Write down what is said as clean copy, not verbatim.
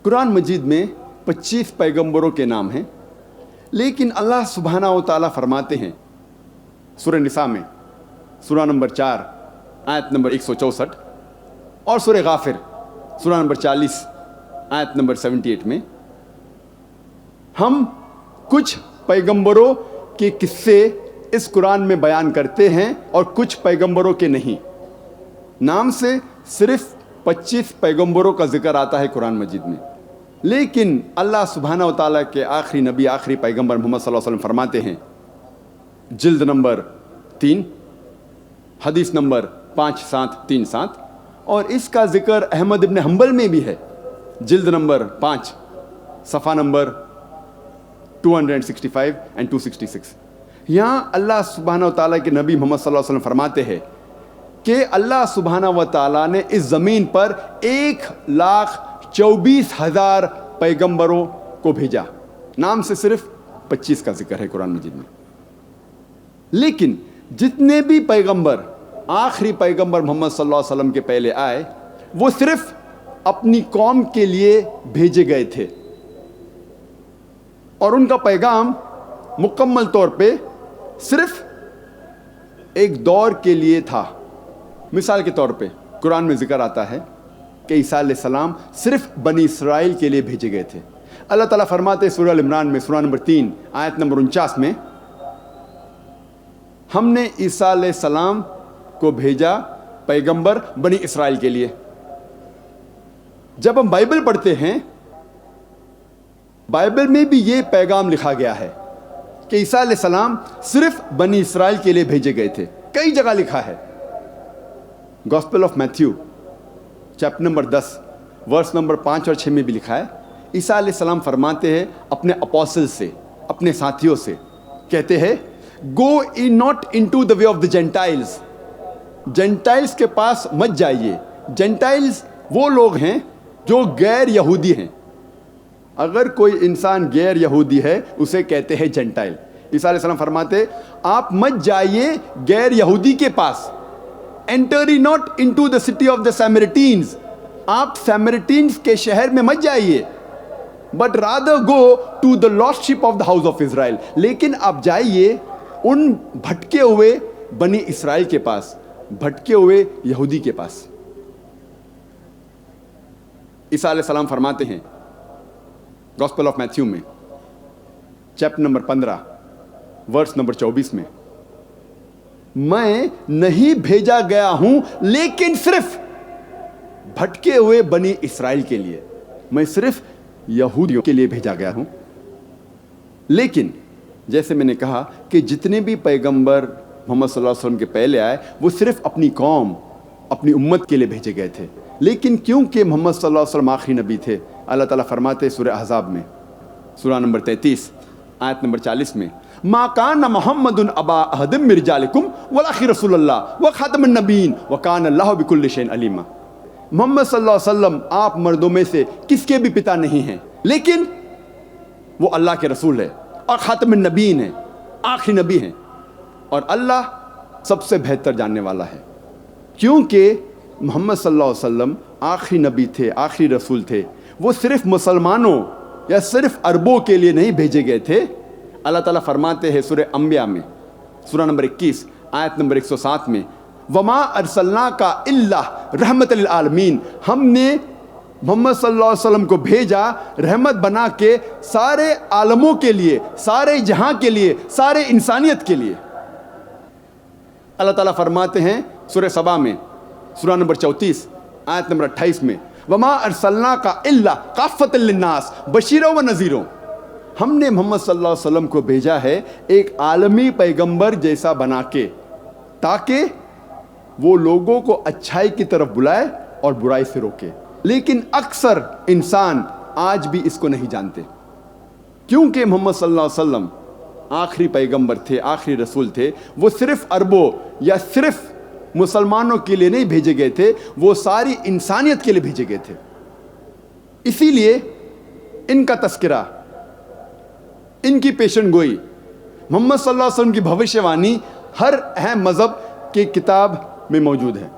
قرآن مجید میں 25 پیغمبروں کے نام ہیں، لیکن اللہ سبحانہ و تعالیٰ فرماتے ہیں سورہ نساء میں سورہ نمبر 4 آیت نمبر 164 اور سورہ غافر سورہ نمبر 40 آیت نمبر 78 میں، ہم کچھ پیغمبروں کے قصے اس قرآن میں بیان کرتے ہیں اور کچھ پیغمبروں کے نہیں۔ نام سے صرف 25 پیغمبروں کا ذکر آتا ہے قرآن مجید میں، لیکن اللہ سبحانہ و تعالیٰ کے آخری نبی، آخری پیغمبر محمد صلی اللہ علیہ وسلم فرماتے ہیں، جلد نمبر 3 حدیث نمبر 5737، اور اس کا ذکر احمد ابن حنبل میں بھی ہے، جلد نمبر 5 صفحہ نمبر 265 and 266۔ یہاں اللہ سبحانہ و تعالیٰ کے نبی محمد صلی اللہ علیہ وسلم فرماتے ہیں کہ اللہ سبحانہ و تعالیٰ نے اس زمین پر 1,24,000 پیغمبروں کو بھیجا۔ نام سے صرف 25 کا ذکر ہے قرآن مجید میں، لیکن جتنے بھی پیغمبر آخری پیغمبر محمد صلی اللہ علیہ وسلم کے پہلے آئے، وہ صرف اپنی قوم کے لیے بھیجے گئے تھے، اور ان کا پیغام مکمل طور پہ صرف ایک دور کے لیے تھا۔ مثال کے طور پہ قرآن میں ذکر آتا ہے کہ عیسیٰ علیہ السلام صرف بنی اسرائیل کے لیے بھیجے گئے تھے۔ اللہ تعالیٰ فرماتے ہیں سورہ عمران میں سورہ نمبر 3 آیت نمبر 49 میں، ہم نے عیسیٰ علیہ السلام کو بھیجا پیغمبر بنی اسرائیل کے لیے۔ جب ہم بائبل پڑھتے ہیں، بائبل میں بھی یہ پیغام لکھا گیا ہے کہ عیسیٰ علیہ السلام صرف بنی اسرائیل کے لیے بھیجے گئے تھے۔ کئی جگہ لکھا ہے، gospel of Matthew chapter number 10 verse number 5 اور 6 میں بھی لکھا ہے، عیسیٰ علیہ السلام فرماتے ہیں اپنے اپوسل سے، اپنے ساتھیوں سے، کہتے ہیں go in not into the way of the Gentiles, Gentiles کے پاس مت جائیے۔ جینٹائلز وہ لوگ ہیں جو غیر یہودی ہیں۔ اگر کوئی انسان غیر یہودی ہے اسے کہتے ہیں جینٹائل۔ عیسیٰ علیہ السلام فرماتے آپ مت جائیے غیر یہودی کے پاس، enter ye not into the city of the Samaritans، آپ سیمریٹینز کے شہر میں مت جائیے، but rather go to the lost sheep of the house of Israel، لیکن آپ جائیے ان بھٹکے ہوئے بنی اسرائیل کے پاس، بھٹکے ہوئے یہودی کے پاس۔ عیسیٰ علیہ السلام فرماتے ہیں گاسپل آف میتھیو میں چیپٹر نمبر 15 ورس نمبر 24 میں، میں نہیں بھیجا گیا ہوں لیکن صرف بھٹکے ہوئے بنی اسرائیل کے لیے، میں صرف یہودیوں کے لیے بھیجا گیا ہوں۔ لیکن جیسے میں نے کہا کہ جتنے بھی پیغمبر محمد صلی اللہ علیہ وسلم کے پہلے آئے، وہ صرف اپنی قوم، اپنی امت کے لیے بھیجے گئے تھے، لیکن کیونکہ محمد صلی اللہ علیہ وسلم آخری نبی تھے، اللہ تعالیٰ فرماتے سورہ احزاب میں سورہ نمبر 33 آیت نمبر 40 میں، ما کان محمد ابا احد من رجالکم ولکن رسول اللہ وخاتم النبیین وکان اللہ بکل شیء علیما۔ محمد صلی اللہ علیہ وسلم آپ مردوں میں سے کس کے بھی پتا نہیں ہیں، لیکن وہ اللہ کے رسول ہے اور خاتم النبیین ہیں، آخری نبی ہیں، اور اللہ سب سے بہتر جاننے والا ہے۔ کیونکہ محمد صلی اللہ علیہ وسلم آخری نبی تھے، آخری رسول تھے، وہ صرف مسلمانوں یا صرف عربوں کے لیے نہیں بھیجے گئے تھے۔ اللہ تعالیٰ فرماتے ہیں سورہ انبیاء میں سورہ نمبر 21 آیت نمبر 107 میں، وما ارسلناک الا رحمت للعالمین، ہم نے محمد صلی اللہ علیہ وسلم کو بھیجا رحمت بنا کے سارے عالموں کے لیے، سارے جہاں کے لیے، سارے انسانیت کے لیے۔ اللہ تعالیٰ فرماتے ہیں سورہ سبا میں سورہ نمبر 34 آیت نمبر 28 میں، وما ارسلناک الا کافۃ للناس بشیرا و نذیرا، ہم نے محمد صلی اللہ علیہ وسلم کو بھیجا ہے ایک عالمی پیغمبر جیسا بنا کے، تاکہ وہ لوگوں کو اچھائی کی طرف بلائے اور برائی سے روکے۔ لیکن اکثر انسان آج بھی اس کو نہیں جانتے، کیونکہ محمد صلی اللہ علیہ وسلم آخری پیغمبر تھے، آخری رسول تھے، وہ صرف عربوں یا صرف مسلمانوں کے لیے نہیں بھیجے گئے تھے، وہ ساری انسانیت کے لیے بھیجے گئے تھے۔ اسی لیے ان کا تذکرہ، ان کی پیشن گوئی، محمد صلی اللہ علیہ وسلم کی بھوشیوانی ہر اہم مذہب کی کتاب میں موجود ہے۔